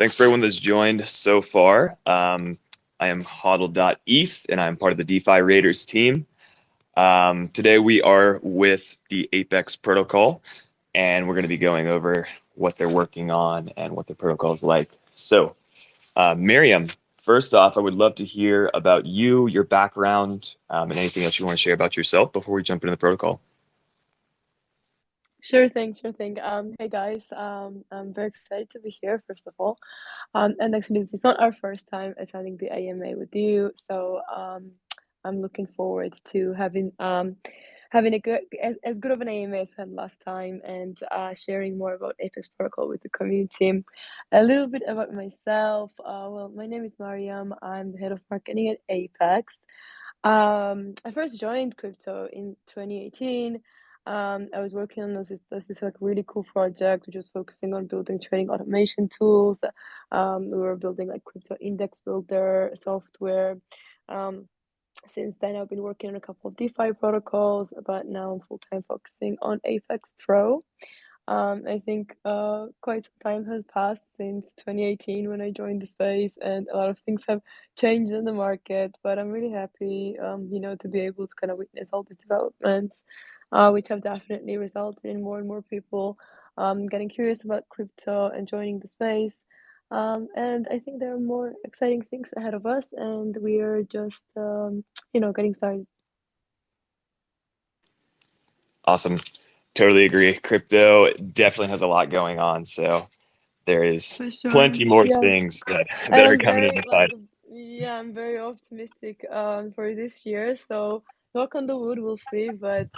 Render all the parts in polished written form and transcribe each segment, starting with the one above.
Thanks for everyone that's joined so far. I am hodl.eth and I'm part of the DeFi Raiders team. Today we are with the Apex protocol and we're going to be going over what they're working on and what the protocol is like. Miriam, first off, I would love to hear about you, your background, and anything else you want to share about yourself before we jump into the protocol. Sure thing, sure thing. Hey guys, I'm very excited to be here, first of all. And actually, this is not our first time attending the AMA with you, so I'm looking forward to having a good as good of an AMA as we had last time, and sharing more about Apex Protocol with the community. A little bit about myself. Well, my name is Mariam. I'm the head of marketing at Apex. I first joined crypto in 2018. I was working on this like really cool project which was focusing on building trading automation tools. We were building like crypto index builder software. Um, since then, I've been working on a couple of DeFi protocols, but now I'm full time focusing on Apex Pro. I think quite some time has passed since 2018 when I joined the space, and a lot of things have changed in the market. But I'm really happy, to be able to kind of witness all these developments, which have definitely resulted in more and more people getting curious about crypto and joining the space. And I think there are more exciting things ahead of us, and we are just, getting started. Awesome. Totally agree. Crypto definitely has a lot going on. So there is For sure. plenty more Yeah. things that And are I'm coming in very the fight. yeah, I'm very optimistic for this year. So knock on the wood, we'll see. But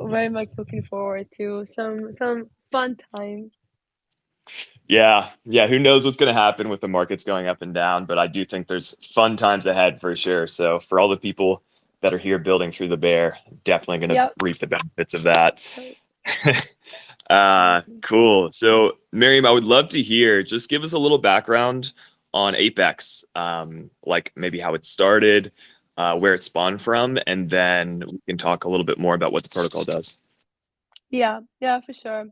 very much looking forward to some fun time. Yeah, yeah. Who knows what's going to happen with the markets going up and down? But I do think there's fun times ahead for sure. So for all the people that are here building through the bear, definitely going to Yep. reap the benefits of that. So, absolutely. Cool. So Miriam, I would love to hear. Just give us a little background on Apex, like maybe how it started, where it spawned from, and then we can talk a little bit more about what the protocol does. Yeah, yeah, for sure.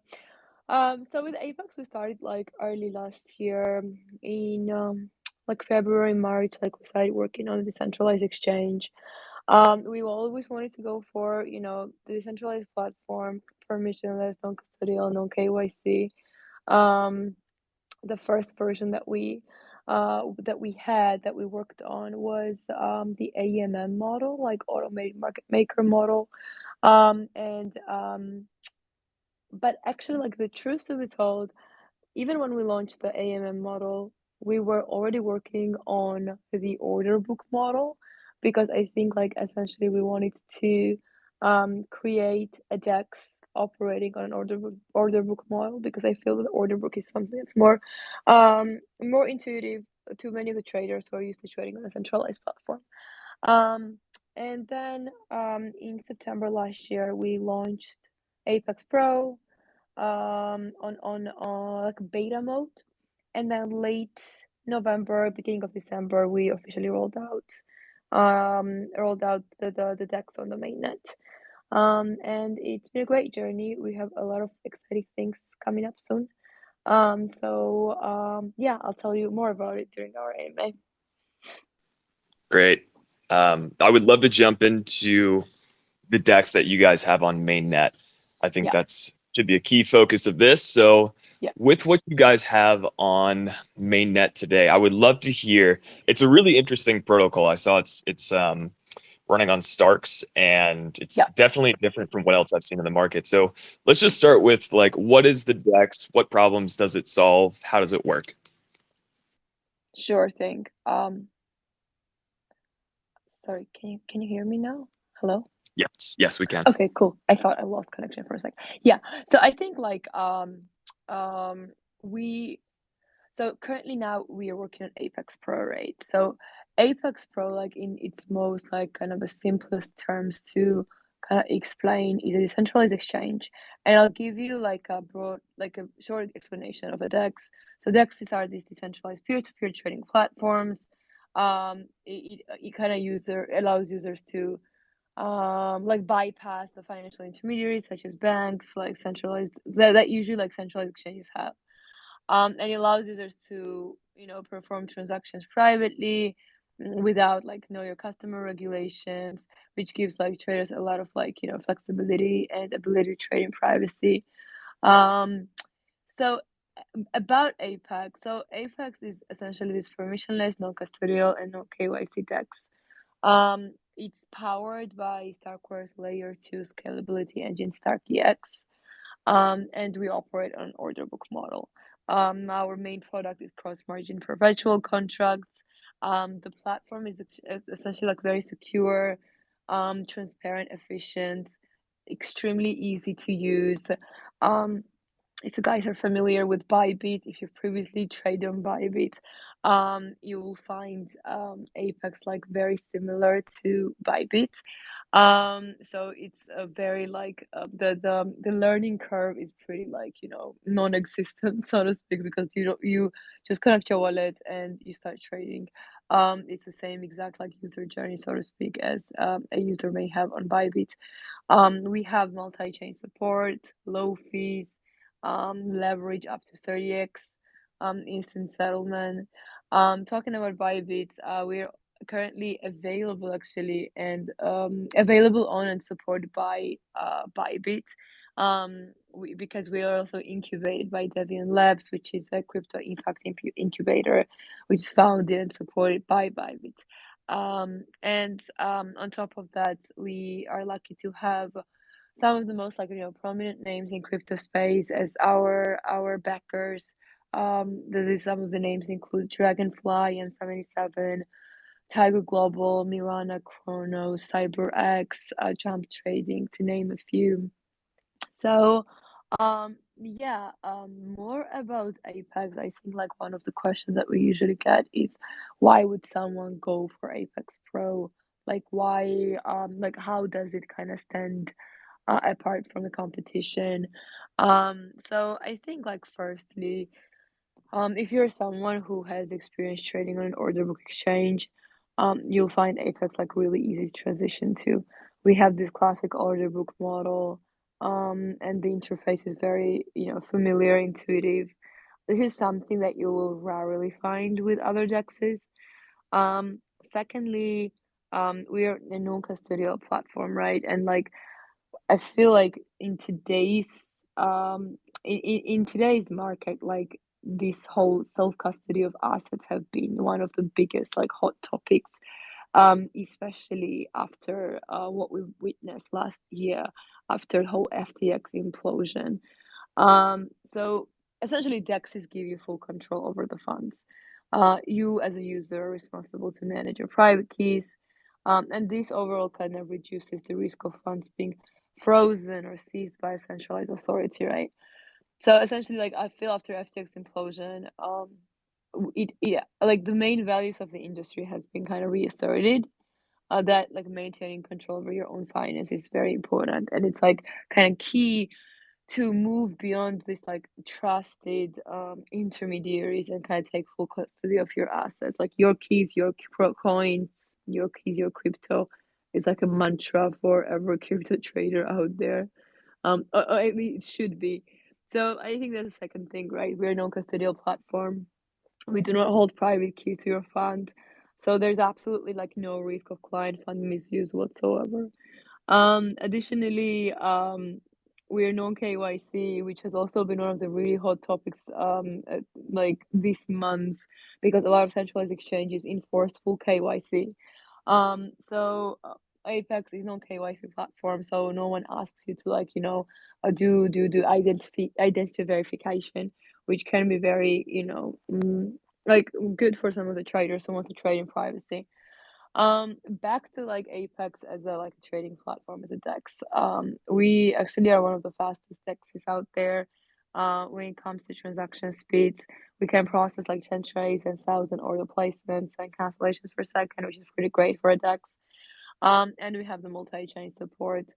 So with Apex, we started like early last year in like February, March. Like we started working on a decentralized exchange. We always wanted to go for, the decentralized platform, permissionless, non-custodial, no KYC. Um, the first version that we worked on was the AMM model, like automated market maker model. And But actually, like the truth to be told, even when we launched the AMM model, we were already working on the order book model because I think like essentially we wanted to create a DEX operating on an order book model because I feel that the order book is something that's more intuitive to many of the traders who are used to trading on a centralized platform. Um, and then in September last year we launched Apex Pro on like beta mode, and then late November, beginning of December, we officially rolled out the decks on the mainnet. And it's been a great journey. We have a lot of exciting things coming up soon. Yeah, I'll tell you more about it during our AMA. Great. I would love to jump into the decks that you guys have on mainnet. I think Yeah, that's should be a key focus of this. So, yeah. with what you guys have on mainnet today, I would love to hear. It's a really interesting protocol. I saw it's running on Starks, and it's Yeah, definitely different from what else I've seen in the market. So, let's just start with like, what is the dex? What problems does it solve? How does it work? sure thing. Sorry, can you hear me now? Hello? Yes, yes, we can. Okay, cool. I thought I lost connection for a sec. Yeah. So I think like we so currently now we are working on Apex Pro, right? So Apex Pro, like in its most like kind of the simplest terms to kind of explain, is a decentralized exchange. And I'll give you like a short explanation of a DEX. So DEXs are these decentralized peer-to-peer trading platforms. It kind of user allows users to like bypass the financial intermediaries such as banks, like centralized that usually like centralized exchanges have. And it allows users to, perform transactions privately, without like know your customer regulations, which gives like traders a lot of like, flexibility and ability to trade in privacy. Um, so about Apex, so Apex is essentially this permissionless, non-custodial, and no KYC DEX. It's powered by Starkware's Layer 2 scalability engine StarkEX, and we operate on an order book model. Our main product is cross-margin perpetual contracts. The platform is essentially like very secure, transparent, efficient, extremely easy to use. Um, if you guys are familiar with Bybit, if you've previously traded on Bybit, you will find Apex like very similar to Bybit. So it's a very like the learning curve is pretty like non-existent so to speak, because you just connect your wallet and you start trading. It's the same exact like user journey so to speak as a user may have on Bybit. We have multi-chain support, low fees, leverage up to 30x, instant settlement. Talking about Bybit, we're currently available actually and available on and supported by Bybit. Because we are also incubated by Deviant Labs, which is a crypto impact incubator, which is founded and supported by Bybit. And on top of that, we are lucky to have some of the most like prominent names in crypto space as our backers. Some of the names include Dragonfly and 77, Tiger Global, Mirana, Chronos, CyberX, Jump Trading, to name a few. So, yeah, more about Apex. I think like one of the questions that we usually get is why would someone go for Apex Pro? Like why, like how does it kind of stand apart from the competition? So I think like firstly, if you're someone who has experience trading on an order book exchange, you'll find Apex like really easy to transition to. We have this classic order book model, and the interface is very, familiar, intuitive. This is something that you will rarely find with other DEXs. Secondly, we are a non-custodial platform, right? And like I feel like in today's market, like this whole self-custody of assets have been one of the biggest like hot topics, especially after what we witnessed last year after the whole FTX implosion. So essentially, DEXs give you full control over the funds. You, as a user, are responsible to manage your private keys, and this overall kind of reduces the risk of funds being frozen or seized by a centralized authority, right? So essentially, like I feel after FTX implosion, it like the main values of the industry has been kind of reasserted. That like maintaining control over your own finance is very important, and it's like kind of key to move beyond this like trusted intermediaries and kind of take full custody of your assets, like your keys, your coins, your keys, your crypto. It's like a mantra for every crypto trader out there. I mean, it should be. So I think that's the second thing, right? We're a non-custodial platform. We do not hold private keys to your fund, so there's absolutely like no risk of client fund misuse whatsoever. Additionally, we are non-KYC, which has also been one of the really hot topics like this month, because a lot of centralized exchanges enforced full KYC. So Apex is non-KYC platform, so no one asks you to like do identity verification, which can be very like good for some of the traders who want to trade in privacy. Back to like Apex as a like a trading platform as a DEX. We actually are one of the fastest DEXs out there. When it comes to transaction speeds, we can process like 10 trades and 1,000 order placements and cancellations per second, which is pretty great for a DEX. And we have the multi-chain support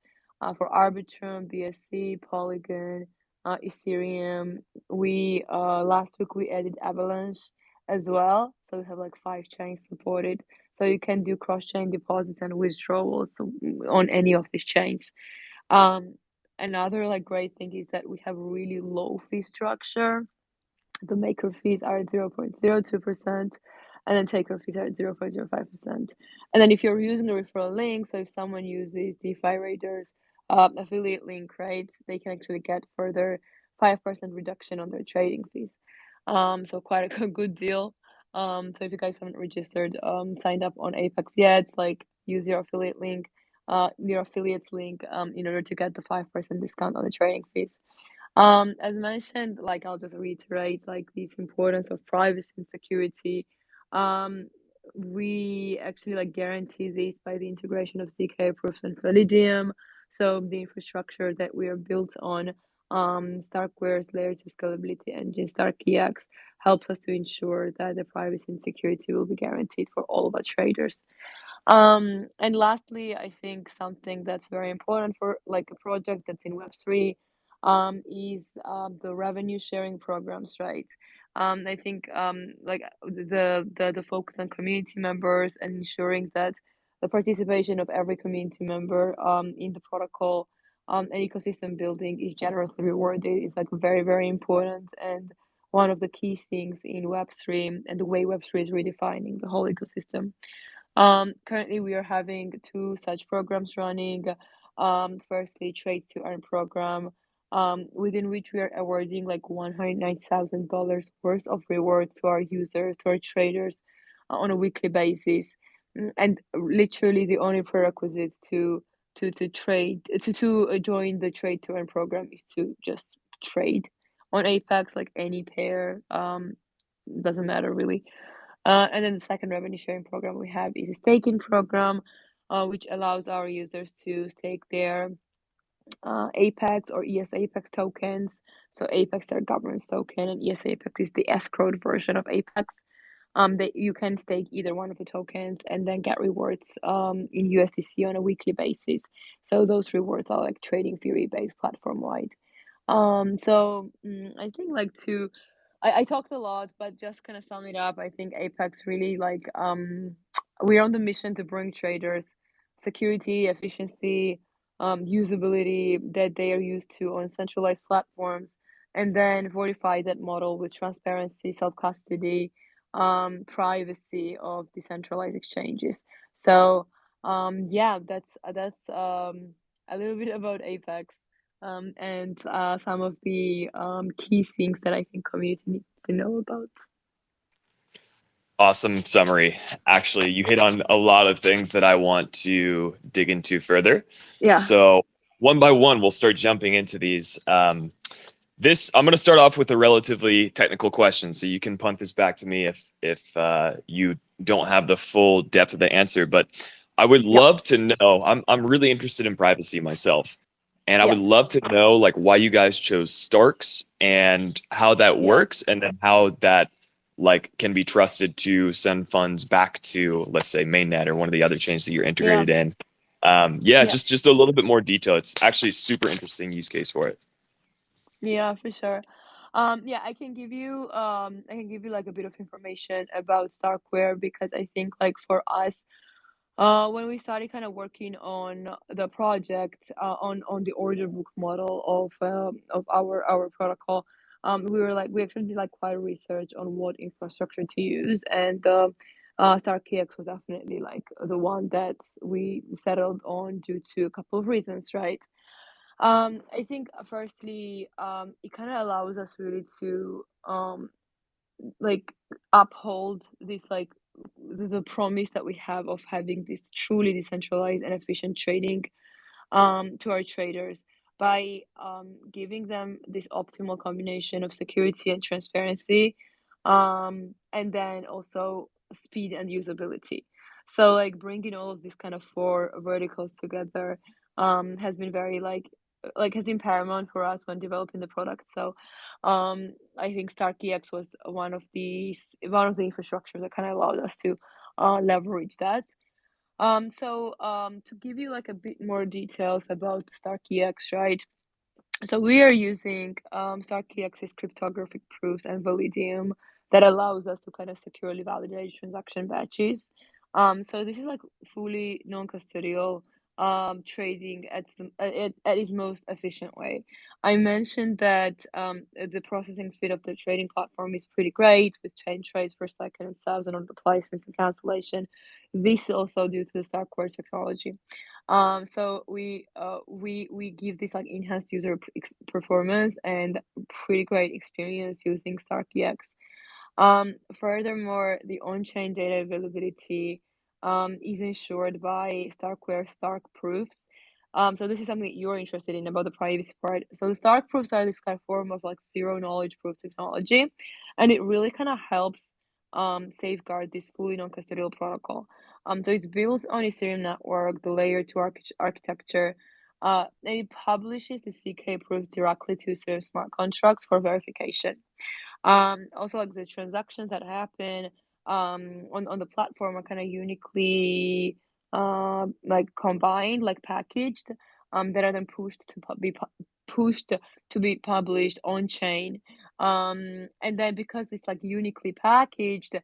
for Arbitrum, BSC, Polygon, Ethereum. We last week we added Avalanche as well, so we have like 5 chains supported. So you can do cross-chain deposits and withdrawals on any of these chains. Um, Another like great thing is that we have really low fee structure. The maker fees are at 0.02%, and then taker fees are at 0.05%. And then if you're using the referral link, so if someone uses DeFi Raiders affiliate link, right, they can actually get further 5% reduction on their trading fees. So quite a good deal. So if you guys haven't registered, signed up on Apex yet, like use your affiliate link, your affiliates link, in order to get the 5% discount on the trading fees. As mentioned, like I'll just reiterate, like this importance of privacy and security. Um, we actually like guarantee this by the integration of ZK proofs and Validium. So the infrastructure that we are built on, Starkware's layer 2 scalability engine, StarkEX, helps us to ensure that the privacy and security will be guaranteed for all of our traders. And lastly, I think something that's very important for like a project that's in Web3, is the revenue sharing programs, right? I think like the focus on community members and ensuring that the participation of every community member in the protocol and ecosystem building is generously rewarded is like very, very important, and one of the key things in Web3 and the way Web3 is redefining the whole ecosystem. Currently, we are having two such programs running. Firstly, Trade to Earn program, within which we are awarding like $190,000 worth of rewards to our users, to our traders, on a weekly basis. And literally, the only prerequisite to trade to join the Trade to Earn program is to just trade on Apex, like any pair. Doesn't matter really. And then the second revenue sharing program we have is a staking program, which allows our users to stake their Apex or ES Apex tokens. So Apex is our governance token, and ES Apex is the escrowed version of Apex. That you can stake either one of the tokens and then get rewards in USDC on a weekly basis. So those rewards are like trading theory based platform wide. I think like I talked a lot, but just kind of sum it up, I think Apex really like we're on the mission to bring traders security, efficiency, usability that they are used to on centralized platforms, and then fortify that model with transparency, self custody, privacy of decentralized exchanges. So yeah, that's a little bit about Apex, and some of the key things that I think community needs to know about. Awesome summary. Actually, you hit on a lot of things that I want to dig into further. Yeah, So, one by one, we'll start jumping into these. This I'm going to start off with a relatively technical question, so you can punt this back to me if you don't have the full depth of the answer. But I would yeah, love to know. I'm really interested in privacy myself, and I yeah, would love to know like why you guys chose Starks and how that yeah, works, and then how that like can be trusted to send funds back to, let's say, mainnet or one of the other chains that you're yeah, integrated in. Yeah, yeah, just a little bit more detail. It's actually a super interesting use case for it. yeah, for sure. Yeah, I can give you like a bit of information about Starkware, because I think like for us, when we started kind of working on the project, on the order book model of our protocol, we were like we actually did like quite a research on what infrastructure to use, and StarkEX was definitely like the one that we settled on due to a couple of reasons, right? I think firstly, it kind of allows us really to like uphold this like the promise that we have of having this truly decentralized and efficient trading to our traders by giving them this optimal combination of security and transparency, and then also speed and usability. So like bringing all of these kind of four verticals together has been very like has been paramount for us when developing the product. So I think StarkEX was one of the infrastructure that kind of allowed us to leverage that. To give you like a bit more details about StarkEX, right? So we are using StarkEX's cryptographic proofs and Validium that allows us to kind of securely validate transaction batches. So this is like fully non-custodial trading at its most efficient way. I mentioned that the processing speed of the trading platform is pretty great with 10 trades per second and 1,000 placements and cancellation. This is also due to the Starkware technology. So we give this like enhanced user performance and pretty great experience using StarkEX. Furthermore, the on-chain data availability is ensured by Starkware Stark proofs. So this is something you're interested in about the privacy part. So the Stark proofs are this kind of form of like zero knowledge proof technology, and it really kind of helps safeguard this fully non-custodial protocol. So it's built on Ethereum network, the layer two architecture. And it publishes the CK proofs directly to Ethereum smart contracts for verification. Also like the transactions that happen on the platform are kind of uniquely like combined, like packaged, that are then pushed to pushed to be published on chain. And then because it's like uniquely packaged,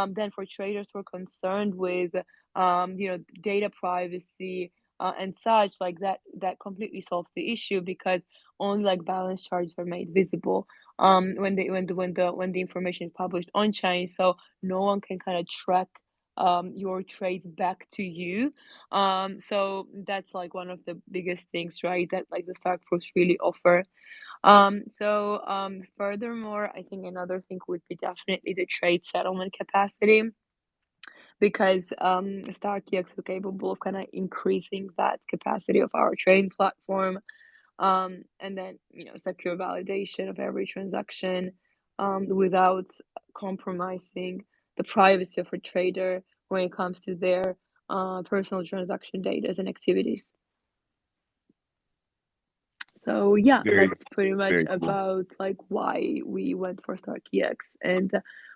then for traders who are concerned with data privacy and such, like that completely solves the issue because only like balance charges are made visible when the information is published on chain, so no one can kind of track your trades back to you. So that's like one of the biggest things, right, that like the Stark proofs really offer. Furthermore, I think another thing would be definitely the trade settlement capacity, because StarkEX is capable of kind of increasing that capacity of our trading platform, and then secure validation of every transaction without compromising the privacy of a trader when it comes to their personal transaction data and activities. So yeah, Very, that's pretty much very cool. about like why we went for StarkEX and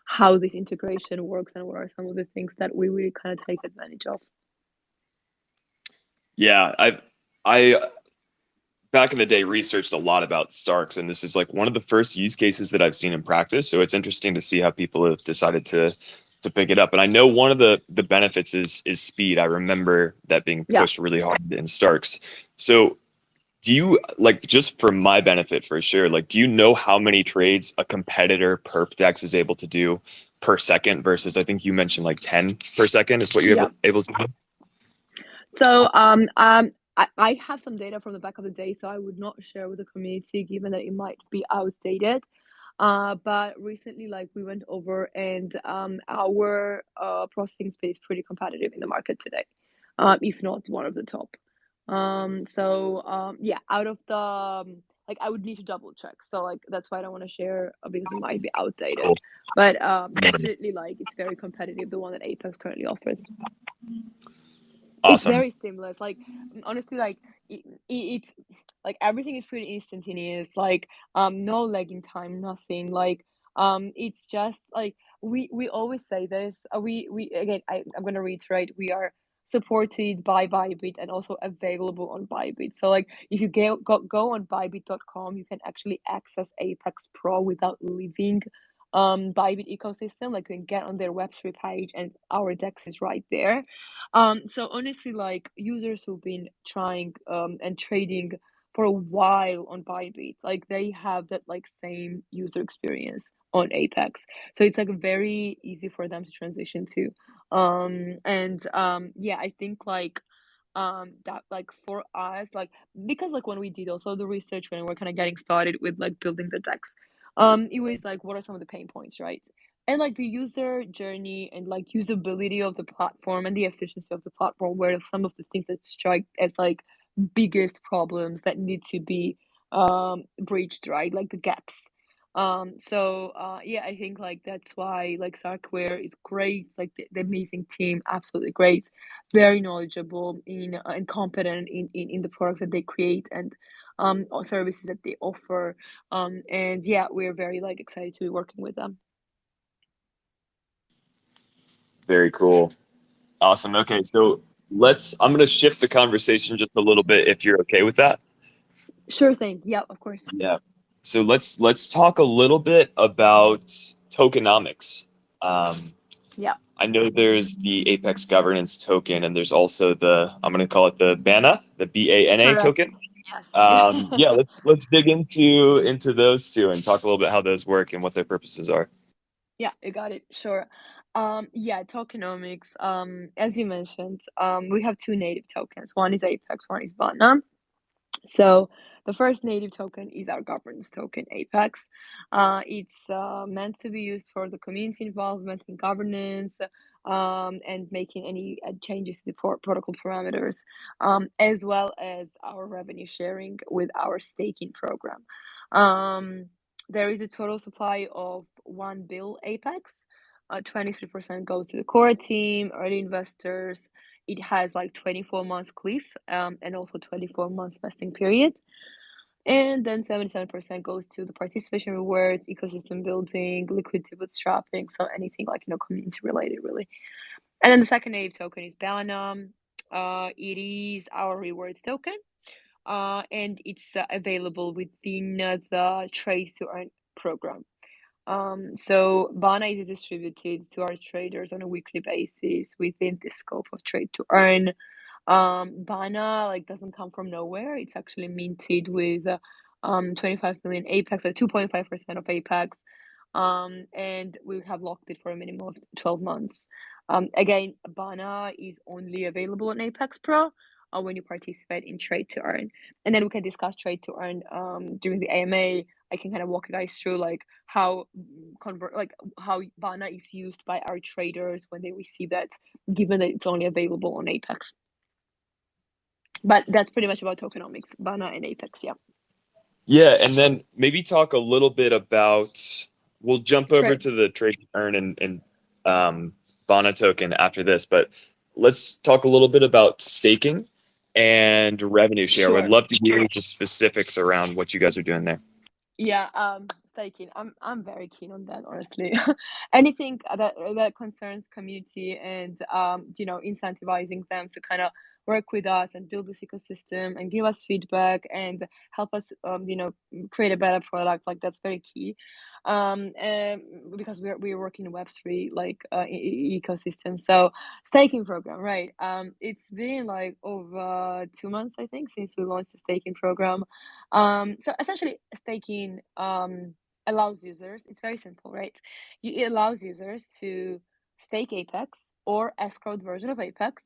how this integration works and what are some of the things that we really kind of take advantage of. Yeah, I back in the day researched a lot about Starks, and this is like one of the first use cases that I've seen in practice. So it's interesting to see how people have decided to pick it up. And I know one of the benefits is speed. I remember that being Yeah. pushed really hard in Starks. So do you, like, just for my benefit for sure, like, do you know how many trades a competitor perp dex is able to do per second versus, I think you mentioned like 10 per second is what you're Yeah. able to do? So I have some data from the back of the day, so I would not share with the community given that it might be outdated. But recently, like we went over, and our processing speed is pretty competitive in the market today, if not one of the top. Yeah, out of the like I would need to double check. So like that's why I don't want to share because it might be outdated. Cool. But definitely like it's very competitive, the one that Apex currently offers. It's Awesome. very seamless. Like honestly, like it's like everything is pretty instantaneous. Like no lagging time, nothing. Like it's just like we always say this. We again, I'm gonna reiterate. We are supported by Bybit and also available on Bybit. So like if you go on Bybit.com, you can actually access Apex Pro without leaving Bybit ecosystem. Like you can get on their Web3 page and our dex is right there. So honestly, like users who've been trying and trading for a while on Bybit, like they have that like same user experience on Apex. So it's like very easy for them to transition to. Yeah, I think like that like for us, like because like when we did also the research when we're kind of getting started with like building the decks, it was like what are some of the pain points, right? And like the user journey and like usability of the platform and the efficiency of the platform were some of the things that strike as like biggest problems that need to be breached, right, like the gaps. Yeah, I think like that's why like Sarkware is great, like the amazing team, absolutely great, very knowledgeable in and competent in the products that they create and services that they offer. And yeah, we're very like excited to be working with them. Very cool. Awesome. Okay, so I'm going to shift the conversation just a little bit if you're okay with that. Sure thing. Yeah, of course. Yeah. So let's talk a little bit about tokenomics. Um, Yeah. I know there's the Apex governance token, and there's also the I'm going to call it the BANA, the BANA Correct. token. Yes. Yeah, let's dig into those two and talk a little bit how those work and what their purposes are. Yeah, you got it. Sure. Yeah, tokenomics. As you mentioned, we have two native tokens. One is Apex, one is Bana. So the first native token is our governance token, Apex. It's meant to be used for the community involvement in governance, and making any changes to the protocol parameters, as well as our revenue sharing with our staking program. Um, there is a total supply of 1 bill Apex. 23% goes to the core team, early investors. It has like 24 months cliff, and also 24 months vesting period. And then 77% goes to the participation rewards, ecosystem building, liquidity bootstrapping, so anything like, community related, really. And then the second native token is Balanam. It is our rewards token, and it's available within the Trade to Earn program. So Bana is distributed to our traders on a weekly basis within the scope of Trade to Earn. Bana like doesn't come from nowhere. It's actually minted with 25 million Apex, or 2.5% of Apex. And we have locked it for a minimum of 12 months. Again, Bana is only available on Apex Pro when you participate in Trade to Earn. And then we can discuss Trade to Earn during the AMA. I can kind of walk you guys through like how how Bana is used by our traders when they receive that, given that it's only available on Apex. But that's pretty much about tokenomics, Bana and Apex. Yeah. Yeah, and then maybe talk a little bit about. We'll jump over Trade. to the trade to earn and um, Bana token after this, but let's talk a little bit about staking and revenue share. Would Sure. love to hear just specifics around what you guys are doing there. Yeah, staking. I'm very keen on that, honestly. Anything that concerns community and incentivizing them to kind of work with us and build this ecosystem and give us feedback and help us create a better product, like that's very key. Because we're working in Web3 like ecosystem. So staking program, right? It's been like over 2 months, I think, since we launched the staking program. So essentially, staking allows users, it's very simple, right? It allows users to stake Apex or escrowed version of Apex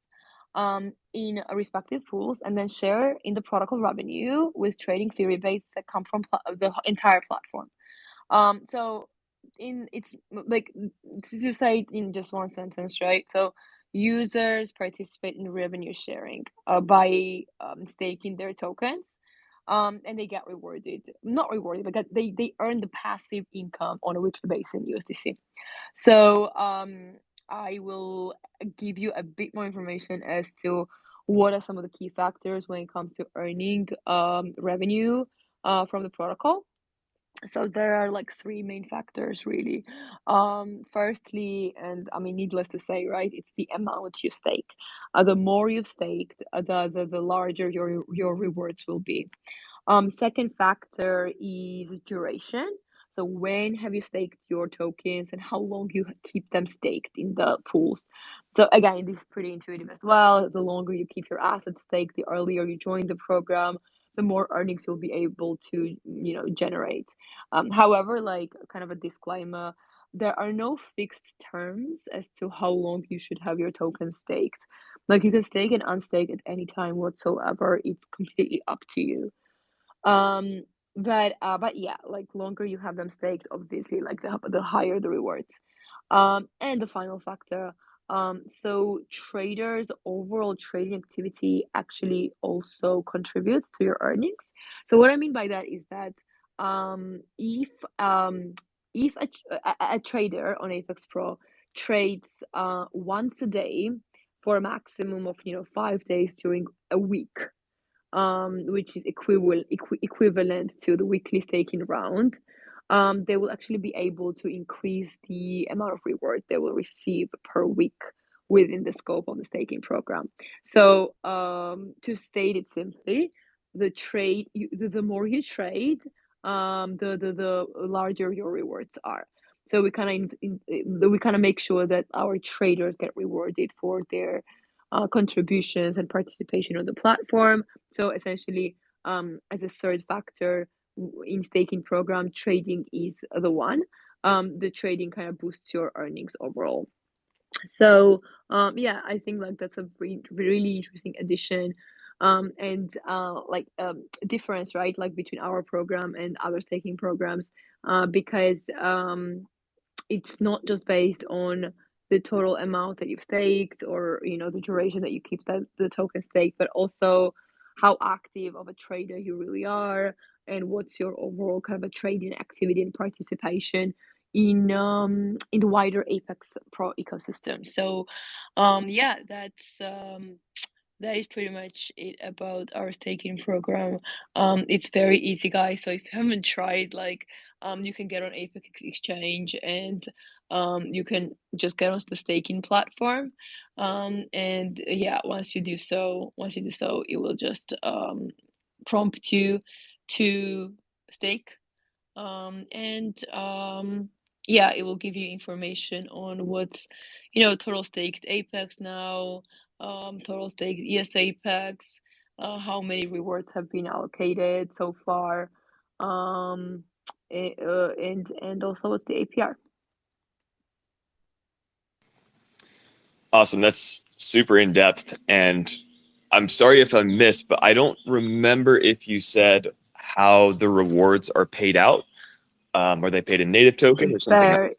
in respective pools, and then share in the protocol revenue with trading fee rebates that come from the entire platform. So in it's like, to say it in just one sentence, right? So users participate in revenue sharing by staking their tokens, and they get rewarded, not rewarded, but they earn the passive income on a weekly basis in USDC. So I will give you a bit more information as to what are some of the key factors when it comes to earning revenue from the protocol. So there are like three main factors, really. Firstly, and I mean, needless to say, right, it's the amount you stake. The more you've staked, the larger your rewards will be. Second factor is duration. So when have you staked your tokens and how long you keep them staked in the pools. So again, this is pretty intuitive as well. The longer you keep your assets staked, the earlier you join the program, the more earnings you'll be able to, generate. However, like kind of a disclaimer, there are no fixed terms as to how long you should have your tokens staked. Like you can stake and unstake at any time whatsoever. It's completely up to you. Um, but yeah, like longer you have them staked, obviously, like the higher the rewards. And the final factor, so traders' overall trading activity actually also contributes to your earnings. So what I mean by that is that if a trader on Apex Pro trades once a day for a maximum of 5 days during a week, which is equivalent to the weekly staking round, they will actually be able to increase the amount of reward they will receive per week within the scope of the staking program. So, to state it simply, the more you trade, the larger your rewards are. So we kind of make sure that our traders get rewarded for their contributions and participation on the platform. So essentially, as a third factor in staking program, trading is the one. The trading kind of boosts your earnings overall. So yeah, I think like that's a really interesting addition, and difference, right? Like between our program and other staking programs, because it's not just based on the total amount that you've staked, or the duration that you keep the token staked, but also how active of a trader you really are, and what's your overall kind of a trading activity and participation in the wider Apex Pro ecosystem. So yeah, that is pretty much it about our staking program. It's very easy, guys. So if you haven't tried, like, you can get on Apex Exchange, and you can just get on the staking platform. And yeah, once you do so, it will just prompt you to stake, and yeah, it will give you information on what's total staked Apex now, total staked ES Apex, how many rewards have been allocated so far, um, and also what's the APR. Awesome. That's super in depth. And I'm sorry if I missed, but I don't remember if you said how the rewards are paid out. Are they paid in native token or something else? Very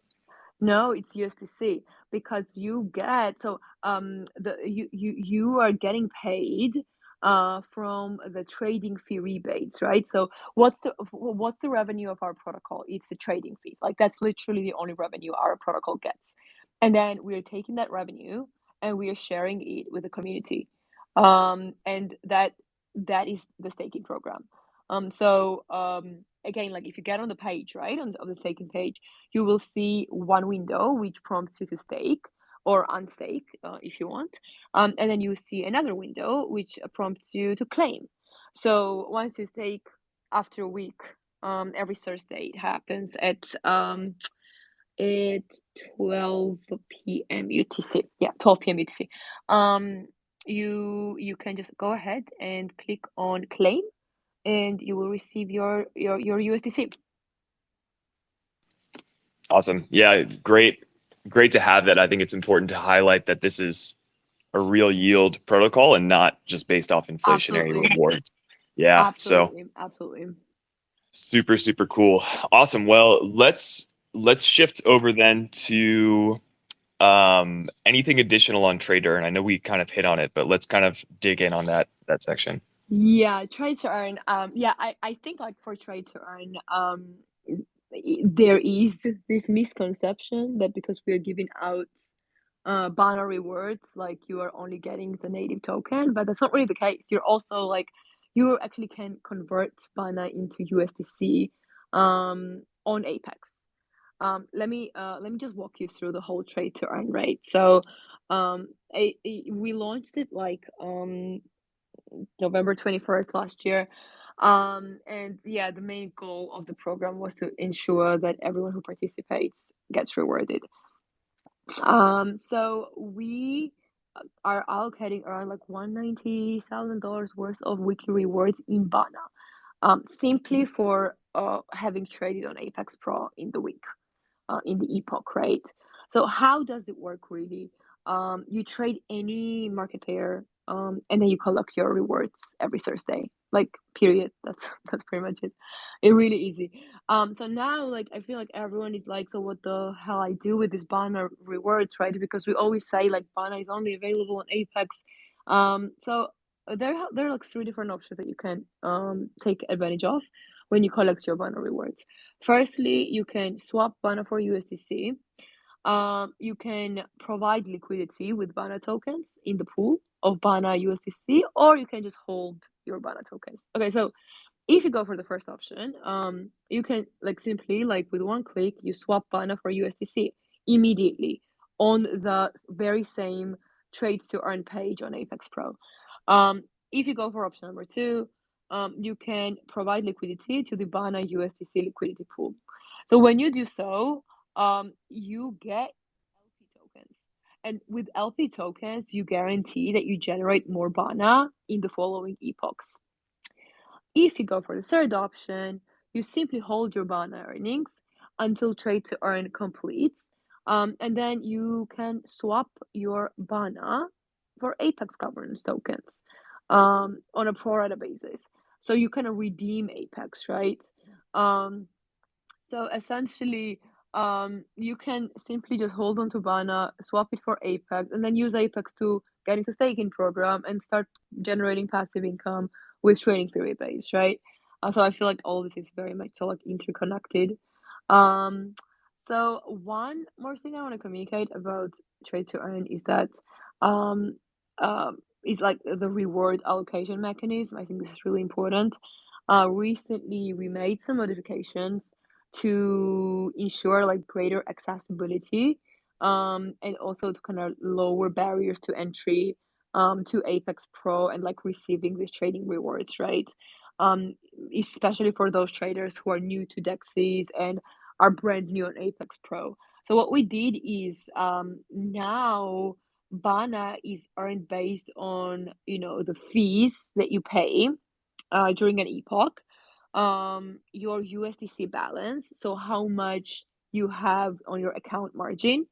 No, it's USDC, because you get so the you are getting paid from the trading fee rebates, right? So what's the revenue of our protocol? It's the trading fees. Like that's literally the only revenue our protocol gets. And then we are taking that revenue and we are sharing it with the community. And that is the staking program. Again, like if you get on the page, right, on the staking page, you will see one window which prompts you to stake or unstake, if you want. And then you see another window which prompts you to claim. So once you stake, after a week, every Thursday it happens at 12 p.m. UTC. Yeah, 12 p.m. UTC. You can just go ahead and click on claim, and you will receive your USDC. Awesome. Yeah, great to have that. I think it's important to highlight that this is a real yield protocol and not just based off inflationary Absolutely. rewards. Yeah, so Absolutely. super cool. Awesome. Well, let's shift over then to anything additional on Trader. And I know we kind of hit on it, but let's kind of dig in on that section. Yeah, try to earn. Yeah, I think like for try to earn, there is this misconception that because we are giving out banner rewards, like you are only getting the native token, but that's not really the case. You're also like you actually can convert banner into USDC on Apex. Let me just walk you through the whole trade to earn rate. So we launched it like November 21st last year. And yeah, the main goal of the program was to ensure that everyone who participates gets rewarded. So we are allocating around like $190,000 worth of weekly rewards in Bana, simply for having traded on Apex Pro in the week, in the epoch, right? So how does it work really? You trade any market pair, and then you collect your rewards every Thursday. Like period. That's pretty much it. It really easy. So now like I feel like everyone is like, so what the hell I do with this Bana rewards, right? Because we always say like Bana is only available on Apex. So there are like three different options that you can take advantage of when you collect your Bana rewards. Firstly, you can swap Bana for USDC. You can provide liquidity with Bana tokens in the pool of Bana USDC, or you can just hold your Bana tokens. Okay, so if you go for the first option, you can like simply like with one click, you swap Bana for USDC immediately on the very same trades to earn page on Apex Pro. If you go for option number two, you can provide liquidity to the Bana USDC liquidity pool. So when you do so, you get LP tokens. And with LP tokens, you guarantee that you generate more Bana in the following epochs. If you go for the third option, you simply hold your Bana earnings until trade to earn completes, and then you can swap your Bana for Apex governance tokens on a pro rata basis. So you kind of redeem Apex, right? Um, so essentially, you can simply just hold on to Bana, swap it for Apex, and then use Apex to get into staking program and start generating passive income with trading theory base, right? So I feel like all of this is very much so like interconnected. Um, so one more thing I want to communicate about trade to earn is that um, is like the reward allocation mechanism. I think this is really important. Recently we made some modifications to ensure like greater accessibility and also to kind of lower barriers to entry to Apex Pro and like receiving these trading rewards, right? Um, Especially for those traders who are new to DEXs and are brand new on Apex Pro. So what we did is now Bana is earned based on the fees that you pay during an epoch, your USDC balance, so how much you have on your account margin,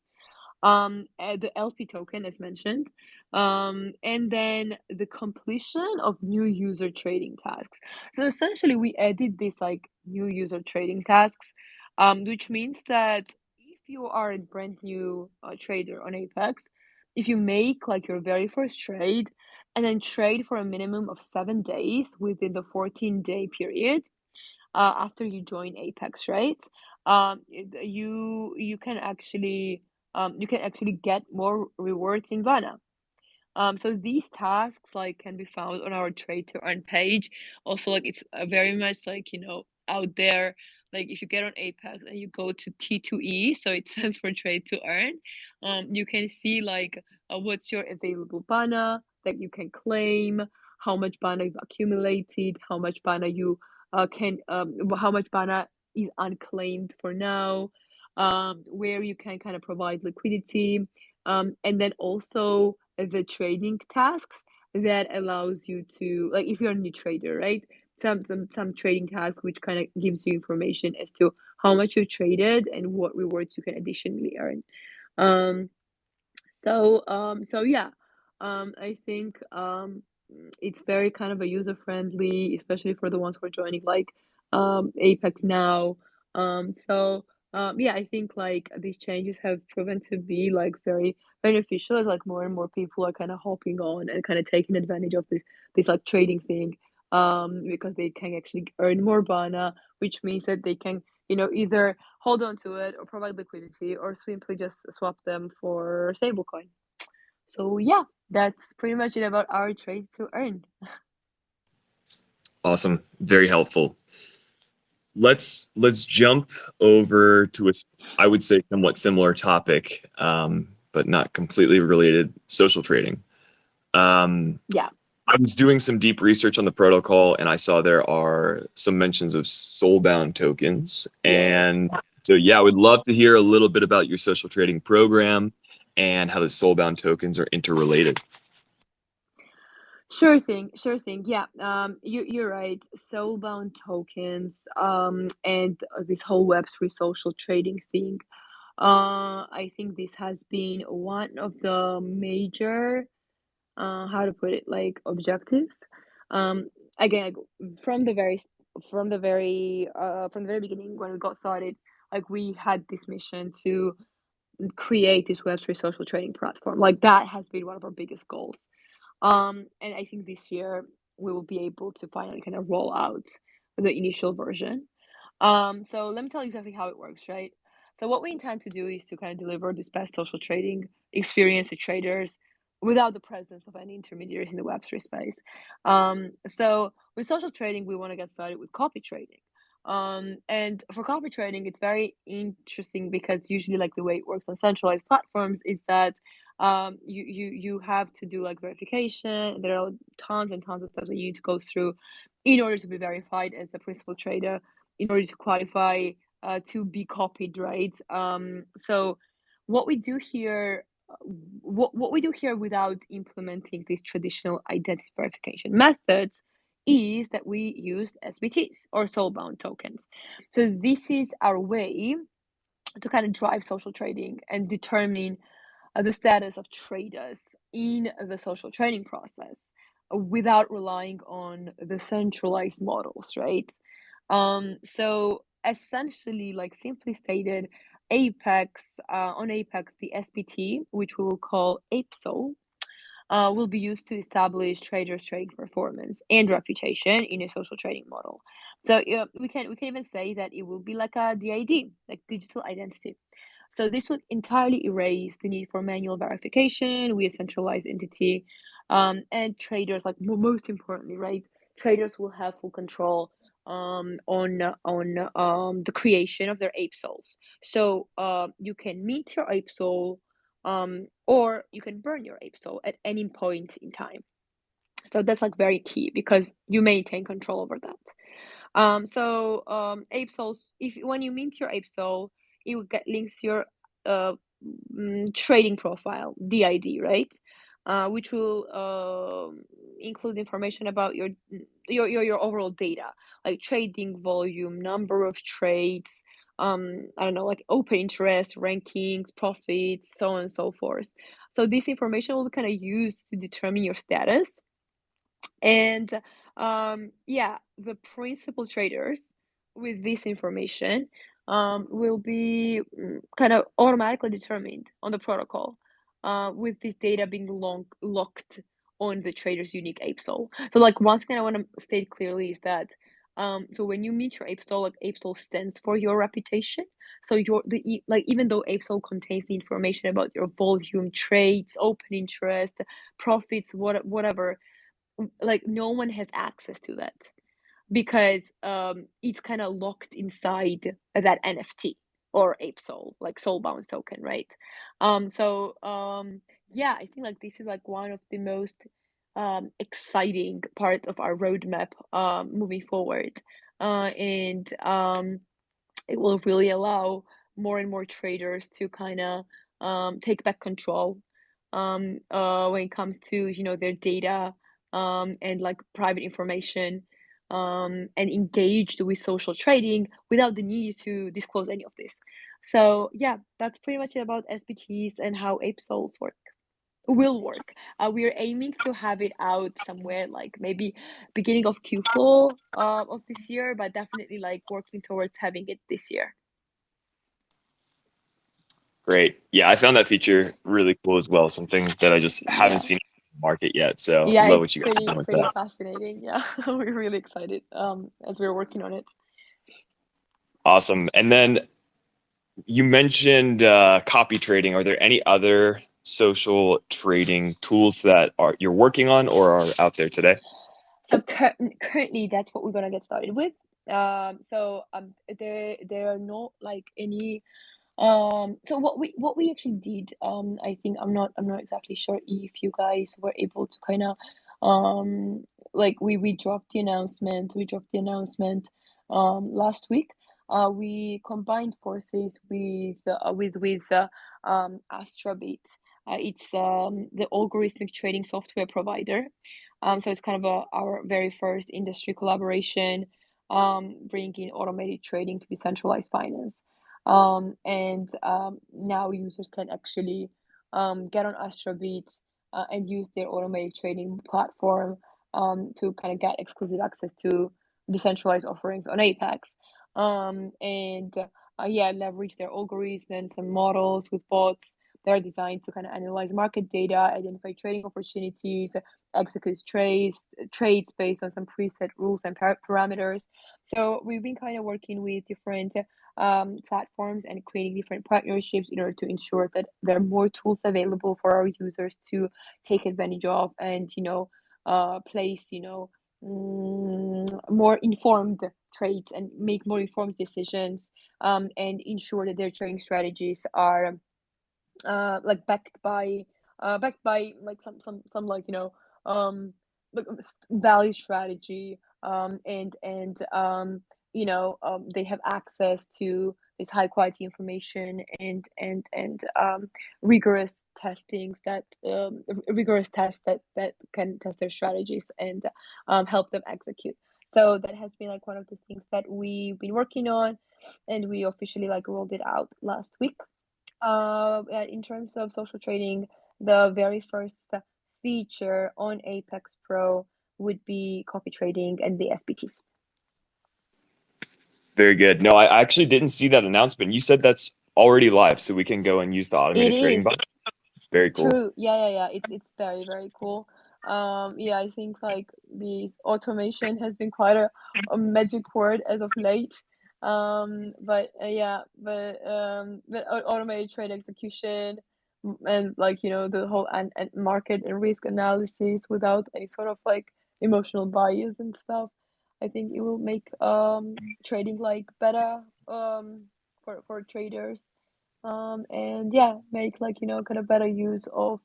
the LP token as mentioned, and then the completion of new user trading tasks. So essentially, we added this like new user trading tasks, which means that if you are a brand new trader on Apex, if you make like your very first trade and then trade for a minimum of 7 days within the 14-day period after you join Apex, right? You can actually get more rewards in Vana. So these tasks like can be found on our trade to earn page. Also, like it's very much like out there. Like if you get on Apex and you go to T2E, so it stands for trade to earn. You can see like what's your available Bana that you can claim, how much Bana you've accumulated, how much Bana you how much Bana is unclaimed for now, where you can kind of provide liquidity, and then also the trading tasks that allows you to like if you're a new trader, right? Some trading tasks which kind of gives you information as to how much you traded and what rewards you can additionally earn. Um, so yeah, I think it's very kind of a user friendly, especially for the ones who are joining like Apex now. Yeah, I think like these changes have proven to be like very beneficial as like more and more people are kind of hopping on and kind of taking advantage of this like trading thing. Because they can actually earn more Bana, which means that they can either hold on to it or provide liquidity or simply just swap them for stablecoin. So yeah, that's pretty much it about our trades to earn. Awesome. Very helpful. Let's jump over to I would say somewhat similar topic, but not completely related, social trading. Yeah. I was doing some deep research on the protocol and I saw there are some mentions of soulbound tokens. And Yes. so, yeah, I would love to hear a little bit about your social trading program and how the soulbound tokens are interrelated. Sure thing, sure thing. Yeah, you're right. Soulbound tokens, and this whole Web3 social trading thing. I think this has been one of the major, how to put it, like objectives. Um, Again, like, from the very beginning when we got started, like we had this mission to create this Web3 social trading platform. Like that has been one of our biggest goals. And I think this year we will be able to finally kind of roll out the initial version. So let me tell you exactly how it works, right? So what we intend to do is to kind of deliver this best social trading experience to traders without the presence of any intermediaries in the Web3 space. So with social trading, we want to get started with copy trading. And for copy trading, it's very interesting because usually like the way it works on centralized platforms is that you have to do like verification. There are tons and tons of steps that you need to go through in order to be verified as a principal trader, in order to qualify to be copied, right? So what we do here, what we do here without implementing these traditional identity verification methods is that we use SBTs or soulbound tokens. So this is our way to kind of drive social trading and determine the status of traders in the social trading process without relying on the centralized models, right? So essentially, like simply stated, Apex on Apex, the SPT, which we will call ApeSol, will be used to establish traders' trading performance and reputation in a social trading model. So we can even say that it will be like a DID, like digital identity. So this would entirely erase the need for manual verification with a centralized entity, and traders, like most importantly, right? Traders will have full control on the creation of their ape souls. So you can meet your ape soul, or you can burn your ape soul at any point in time. So that's like very key because you maintain control over that. Ape Souls, if when you mint your Ape Soul, it will get links to your uh, trading profile, DID, right? Which will include information about your overall data, like trading volume, number of trades, I don't know, like open interest, rankings, profits, so on and so forth. So this information will be kind of used to determine your status. And yeah, the principal traders with this information will be kind of automatically determined on the protocol, with this data being locked on the trader's unique ape soul. So, like, once again, I want to state clearly is that so when you meet your ape soul, like ape soul stands for your reputation. So like even though ape soul contains the information about your volume, trades, open interest, profits, whatever, like no one has access to that because it's kind of locked inside that NFT or ape soul, like soulbound token, right? Yeah, I think like this is like one of the most exciting parts of our roadmap moving forward. And It will really allow more and more traders to kind of take back control when it comes to their data, and like private information, and engaged with social trading without the need to disclose any of this. So yeah, that's pretty much it about SBTs and how Ape Souls will work. We are aiming to have it out somewhere like maybe beginning of Q4 of this year, but definitely like working towards having it this year. Great. Yeah, I found that feature really cool as well. Something that I just haven't Yeah. seen in the market yet. So Yeah, love it's what you guys are pretty doing with pretty that. fascinating. Yeah, we're really excited as we're working on it. Awesome. And then you mentioned copy trading. Are there any other social trading tools that are you're working on or are out there today? So currently, that's what we're gonna get started with. There are not like any. So what we actually did. I think I'm not exactly sure if you guys were able to kind of like we dropped the announcement. We dropped the announcement last week. We combined forces with Astrabit. It's the algorithmic trading software provider. So it's kind of our very first industry collaboration, bringing automated trading to decentralized finance. And Now users can actually get on Astrobit and use their automated trading platform to kind of get exclusive access to decentralized offerings on Apex. And Yeah, leverage their algorithms and models with bots that are designed to kind of analyze market data, identify trading opportunities, execute trades based on some preset rules and parameters. So we've been kind of working with different platforms and creating different partnerships in order to ensure that there are more tools available for our users to take advantage of and place more informed trades and make more informed decisions, and ensure that their trading strategies are like backed by like some like um like value strategy, and they have access to this high quality information and rigorous testings that rigorous tests that can test their strategies and help them execute. So that has been like one of the things that we've been working on, and we officially like rolled it out last week. In terms of social trading, the very first feature on Apex Pro would be copy trading and the SBTs. Very good. No, I actually didn't see that announcement. You said that's already live, so we can go and use the It automated trading is button. Very cool. true. Yeah. It's very, very cool. Yeah, I think like this automation has been quite a magic word as of late. But automated trade execution and like the whole and market and risk analysis without any sort of like emotional bias and stuff. I think it will make trading like better for traders, and yeah, make like kind of better use of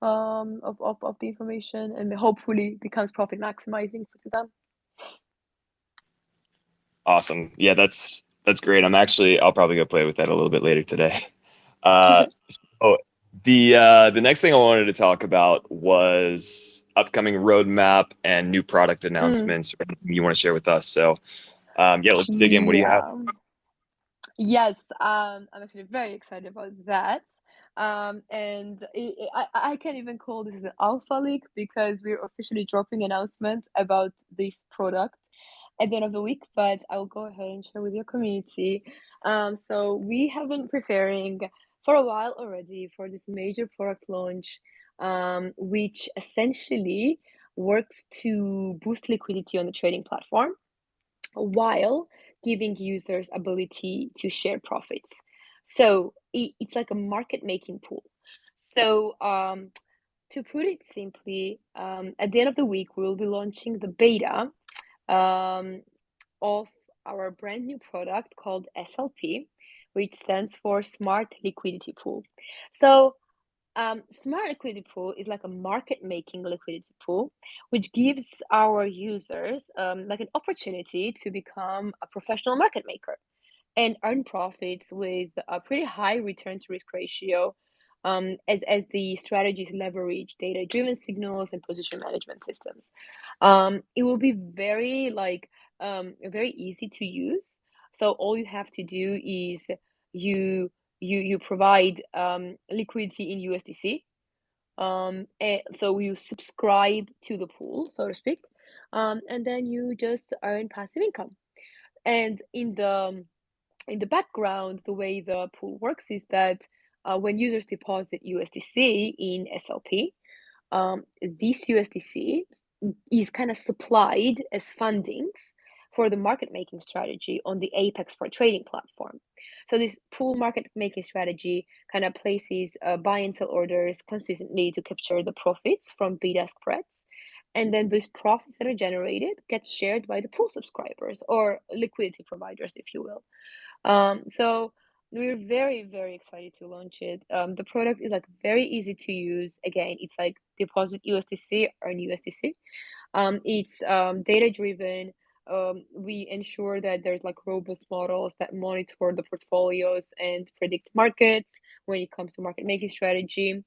the information, and hopefully becomes profit maximizing to them. Awesome. Yeah, that's great. I'll probably go play with that a little bit later today. Uh, so the next thing I wanted to talk about was upcoming roadmap and new product Mm, announcements or anything you want to share with us. So yeah, let's dig in. What do you have? yeah. Yes, I'm actually very excited about that. And I can't even call this an alpha leak because we're officially dropping announcements about this product at the end of the week, but I'll go ahead and share with your community. So we have been preparing for a while already for this major product launch, which essentially works to boost liquidity on the trading platform while giving users ability to share profits. So it's like a market making pool. So to put it simply, at the end of the week, we will be launching the beta um, of our brand new product called SLP, which stands for Smart Liquidity Pool. So Smart Liquidity Pool is like a market making liquidity pool, which gives our users like an opportunity to become a professional market maker and earn profits with a pretty high return to risk ratio, as the strategies leverage data driven signals and position management systems. It will be very easy to use. So all you have to do is you provide liquidity in USDC. So you subscribe to the pool, so to speak, and then you just earn passive income. And in the background, the way the pool works is that when users deposit USDC in SLP, this USDC is kind of supplied as fundings for the market making strategy on the Apex for trading platform. So this pool market making strategy kind of places buy and sell orders consistently to capture the profits from bid-ask spreads. And then those profits that are generated get shared by the pool subscribers or liquidity providers, if you will. So we're very, very excited to launch it. The product is like very easy to use. Again, it's like deposit USDC, earn USDC. It's data driven. We ensure that there's like robust models that monitor the portfolios and predict markets when it comes to market making strategy.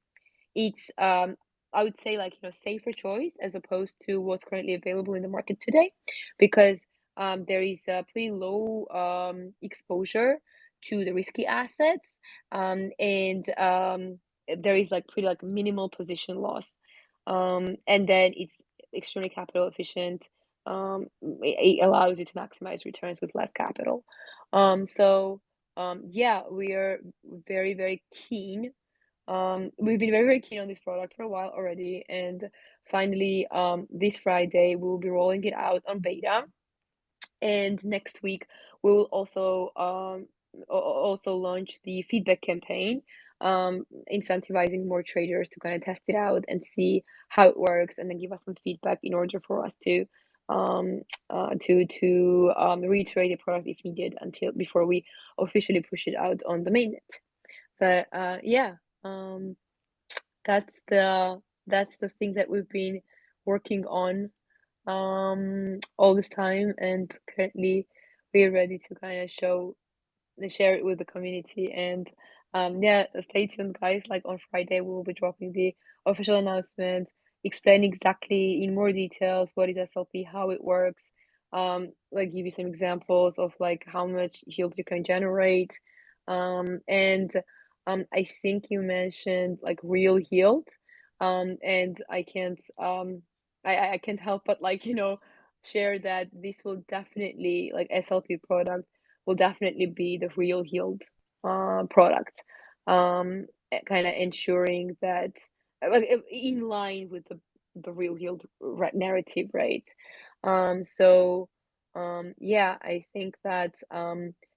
It's I would say like safer choice as opposed to what's currently available in the market today, because there is a pretty low exposure to the risky assets, and there is like pretty like minimal position loss, and then it's extremely capital efficient. It allows you to maximize returns with less capital. So yeah, we are very, very keen. We've been very, very keen on this product for a while already, and finally, this Friday we will be rolling it out on beta, and next week we will also launch the feedback campaign, incentivizing more traders to kind of test it out and see how it works, and then give us some feedback in order for us to reiterate the product if needed until before we officially push it out on the mainnet. But yeah, um, that's the thing that we've been working on all this time, and currently we're ready to kind of share it with the community. And yeah, stay tuned, guys. Like on Friday, we will be dropping the official announcement, explain exactly in more details what is SLP, how it works, like give you some examples of like how much yield you can generate. And I think you mentioned like real yield. And I can't help but like, share that this will definitely like SLP product will definitely be the real yield product, kind of ensuring that in line with the real yield narrative, right? So yeah, I think that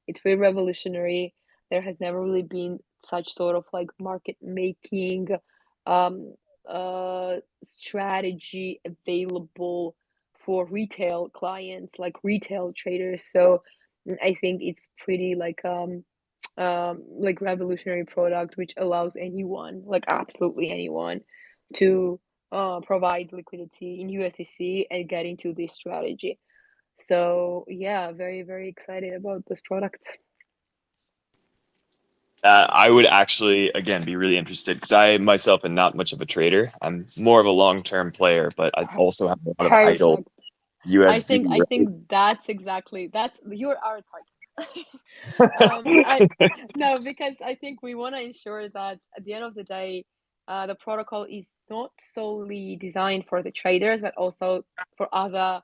it's very revolutionary. There has never really been such sort of like market making um, strategy available for retail clients, like retail traders. So I think it's pretty like revolutionary product which allows anyone, like absolutely anyone, to provide liquidity in USDC and get into this strategy. So yeah, very, very excited about this product. I would actually, again, be really interested because I myself am not much of a trader. I'm more of a long-term player, but I also have a lot of idle Perfect. USD. I think that's exactly that's you're our target. I Right? no, because I think we want to ensure that at the end of the day, the protocol is not solely designed for the traders, but also for other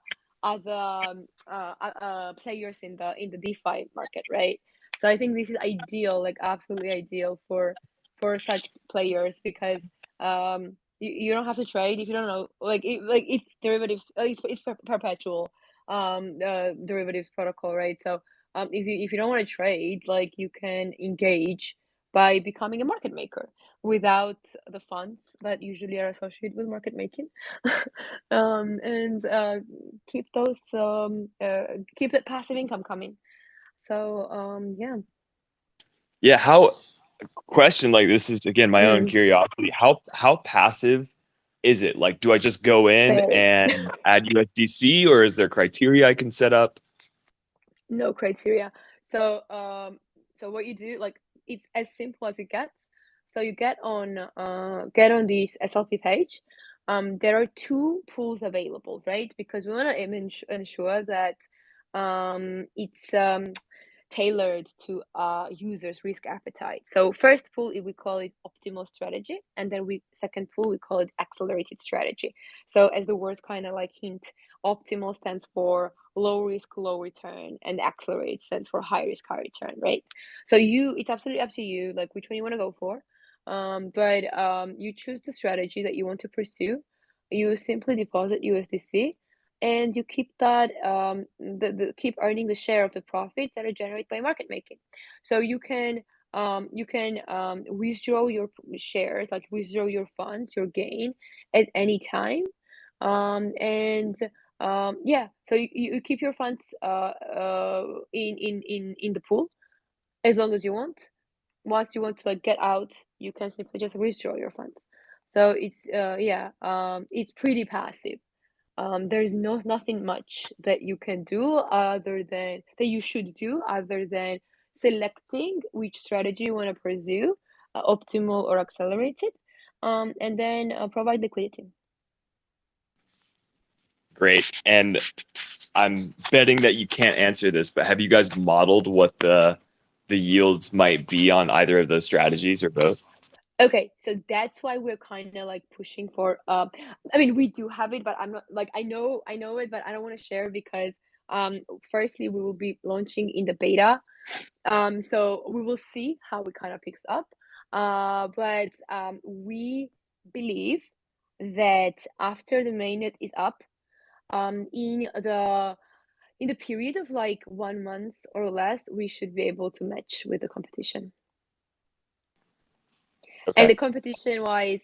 players in the DeFi market, right? So I think this is ideal, like absolutely ideal for such players because you don't have to trade if you don't know like it's derivatives, it's perpetual derivatives protocol, right? So if you don't want to trade, like you can engage by becoming a market maker without the funds that usually are associated with market making, and keep that passive income coming. So yeah. Yeah, how question like this is again my own Mm, curiosity. How passive is it? Like, do I just go in very. and add USDC, or is there criteria I can set up? No criteria. So so what you do, like it's as simple as it gets. So you get on this SLP page. There are two pools available, right? Because we want to ensure that it's tailored to users' risk appetite. So first pool, we call it optimal strategy, and then we second pool we call it accelerated strategy. So as the words kind of like hint, optimal stands for low risk, low return, and accelerate stands for high risk, high return, right? So it's absolutely up to you, like which one you want to go for. But you choose the strategy that you want to pursue. You simply deposit USDC and you keep that keep earning the share of the profits that are generated by market making. So you can withdraw your shares, like withdraw your funds, your gain at any time. And yeah, so you keep your funds in the pool as long as you want. Once you want to like get out, you can simply just withdraw your funds. So it's pretty passive. There's nothing much that you can do other than that you should do other than selecting which strategy you want to pursue, optimal or accelerated, and then provide liquidity. Great. And I'm betting that you can't answer this, but have you guys modeled what the yields might be on either of those strategies or both? Okay, so that's why we're kind of like pushing for I mean we do have it, but I'm not like I know it, but I don't want to share because firstly we will be launching in the beta. So we will see how it kind of picks up. But we believe that after the mainnet is up, in the period of like 1 month or less, we should be able to match with the competition. And Okay. the competition wise,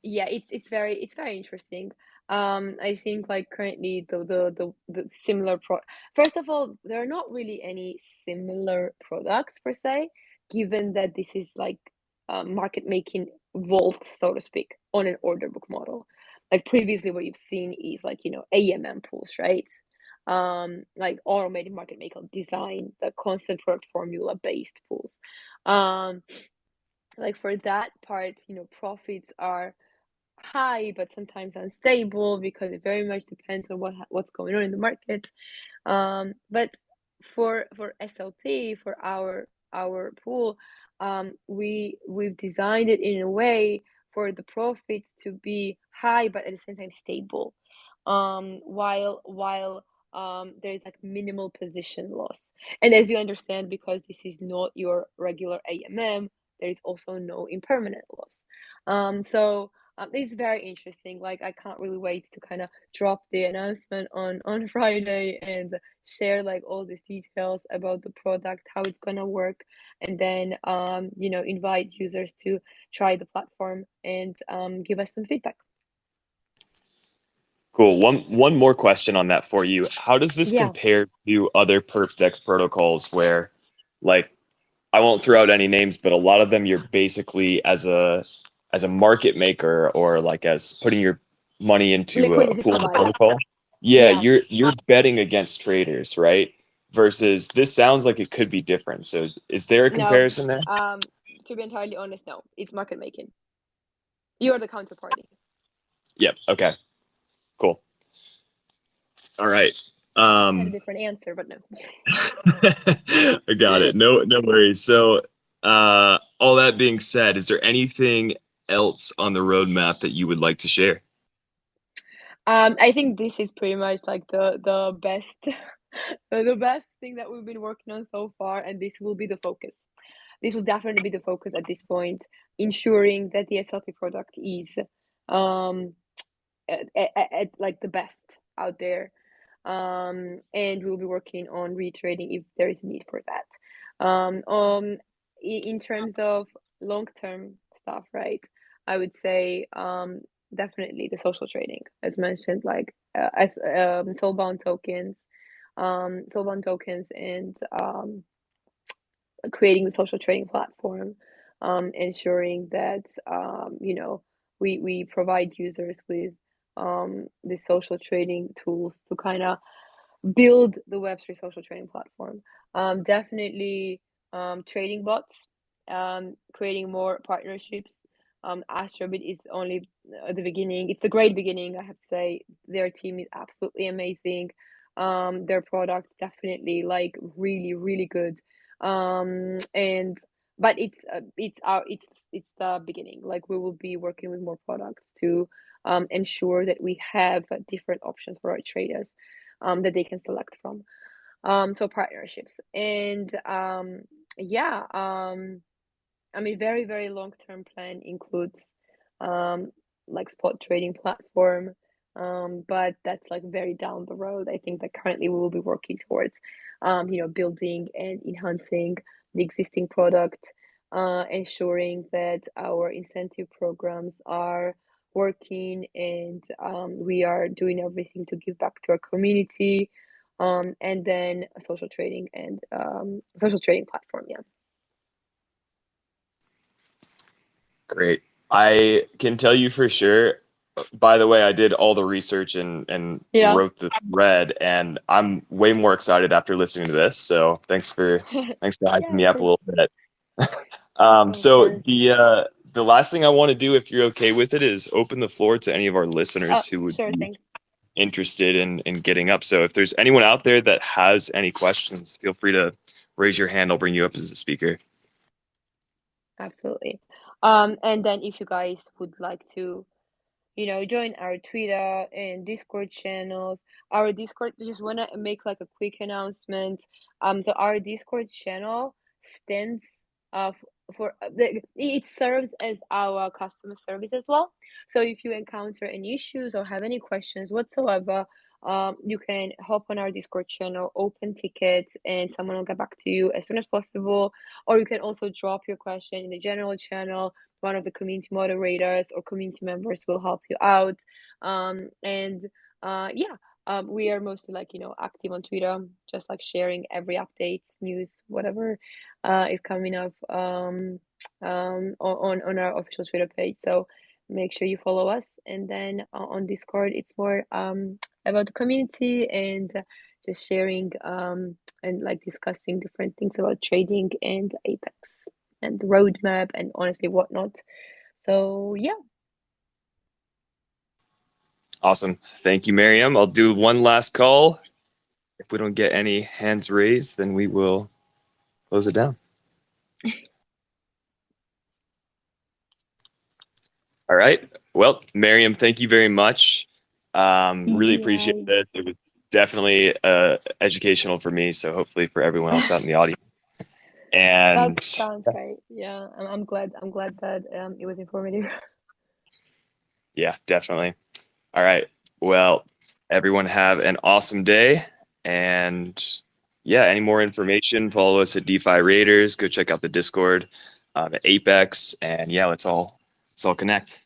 yeah, it's very interesting. I think like currently the similar first of all, there are not really any similar products per se, given that this is like market making vault, so to speak, on an order book model. like previously what you've seen is like, AMM pools, right? Like automated market maker design, the constant product formula based pools. Like for that part, profits are high, but sometimes unstable because it very much depends on what's going on in the market. But for SLP, for our pool, we've designed it in a way for the profits to be high, but at the same time stable. While there's like minimal position loss. And as you understand, because this is not your regular AMM, there is also no impermanent loss. So it's very interesting. Like I can't really wait to kind of drop the announcement on Friday and share like all these details about the product, how it's gonna work, and then invite users to try the platform and give us some feedback. Cool. One more question on that for you. How does this Yeah. compare to other perp dex protocols where, like, I won't throw out any names, but a lot of them you're basically as a market maker or like as putting your money into a Liquidity pool in the provider. protocol. Yeah, Yeah. you're betting against traders, right? Versus this sounds like it could be different. So is there a No. comparison there? To be entirely honest, no. It's market making. You're the counterparty. Yep. Okay. Cool. All right. I had a Um, different answer, but no. I got it. No worries. So, all that being said, is there anything else on the roadmap that you would like to share? I think this is pretty much like the best the best thing that we've been working on so far, and this will be the focus. This will definitely be the focus at this point, ensuring that the SLP product is um at like the best out there. And we'll be working on reiterating if there is a need for that. In terms of long-term stuff, right? I would say definitely the social trading, as mentioned, like as soulbound tokens, and creating the social trading platform, ensuring that we provide users with the social trading tools to kind of build the Web3 social trading platform. Definitely trading bots, creating more partnerships. Astrobit is only the beginning. It's the great beginning, I have to say. Their team is absolutely amazing. Their product definitely like really, really good. And but it's the beginning. Like we will be working with more products to ensure that we have different options for our traders that they can select from. So partnerships and yeah, I mean, very, very long-term plan includes um, like spot trading platform, but that's like very down the road. I think that currently we will be working towards, building and enhancing the existing product, ensuring that our incentive programs are working, and we are doing everything to give back to our community, and then a social trading and social trading platform. Yeah. Great. I can tell you for sure. By the way, I did all the research and Yeah. wrote the thread, and I'm way more excited after listening to this. So thanks for hyping Yeah, me of up a course. little bit. Of So course. the last thing I want to do, if you're okay with it, is open the floor to any of our listeners who would Sure be thing. interested in getting up. So if there's anyone out there that has any questions, feel free to raise your hand. I'll bring you up as a speaker. Absolutely. And then if you guys would like to, join our Twitter and Discord channels, our Discord, I just want to make like a quick announcement. So our Discord channel stands for it serves as our customer service as well. So if you encounter any issues or have any questions whatsoever, you can hop on our Discord channel, open tickets, and someone will get back to you as soon as possible. Or you can also drop your question in the general channel. One of the community moderators or community members will help you out. And yeah, we are mostly like, active on Twitter, just like sharing every updates, news, whatever is coming up on our official Twitter page. So make sure you follow us. And then on Discord, it's more about the community and just sharing and like discussing different things about trading and Apex and the roadmap and honestly whatnot. So yeah. Awesome. Thank you, Miriam. I'll do one last call. If we don't get any hands raised, then we will close it down. All right. Well, Miriam, thank you very much. Really appreciate Yeah, this. It was definitely educational for me, so hopefully for everyone else out in the audience. that And sounds great. Yeah, I'm glad. I'm glad that it was informative. yeah, definitely. All right. Well, everyone have an awesome day. And yeah, any more information, follow us at DeFi Raiders. Go check out the Discord at Apex. And yeah, let's all connect.